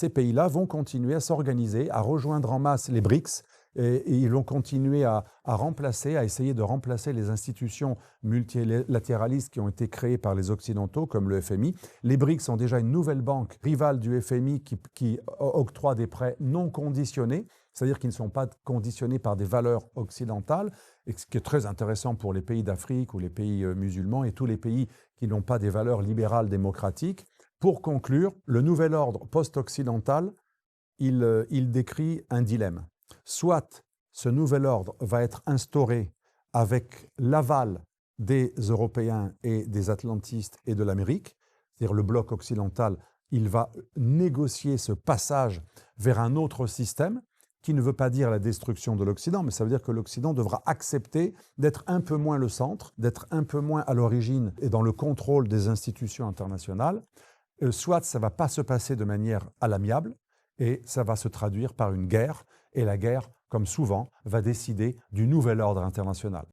Ces pays-là vont continuer à s'organiser, à rejoindre en masse les BRICS, et ils vont continuer à essayer de remplacer les institutions multilatéralistes qui ont été créées par les Occidentaux, comme le FMI. Les BRICS sont déjà une nouvelle banque rivale du FMI qui octroie des prêts non conditionnés, c'est-à-dire qui ne sont pas conditionnés par des valeurs occidentales, et ce qui est très intéressant pour les pays d'Afrique ou les pays musulmans et tous les pays qui n'ont pas des valeurs libérales démocratiques. Pour conclure, le nouvel ordre post-occidental, il décrit un dilemme. Soit ce nouvel ordre va être instauré avec l'aval des Européens et des Atlantistes et de l'Amérique, c'est-à-dire le bloc occidental, il va négocier ce passage vers un autre système qui ne veut pas dire la destruction de l'Occident, mais ça veut dire que l'Occident devra accepter d'être un peu moins le centre, d'être un peu moins à l'origine et dans le contrôle des institutions internationales. Soit ça ne va pas se passer de manière à l'amiable et ça va se traduire par une guerre. Et la guerre, comme souvent, va décider du nouvel ordre international.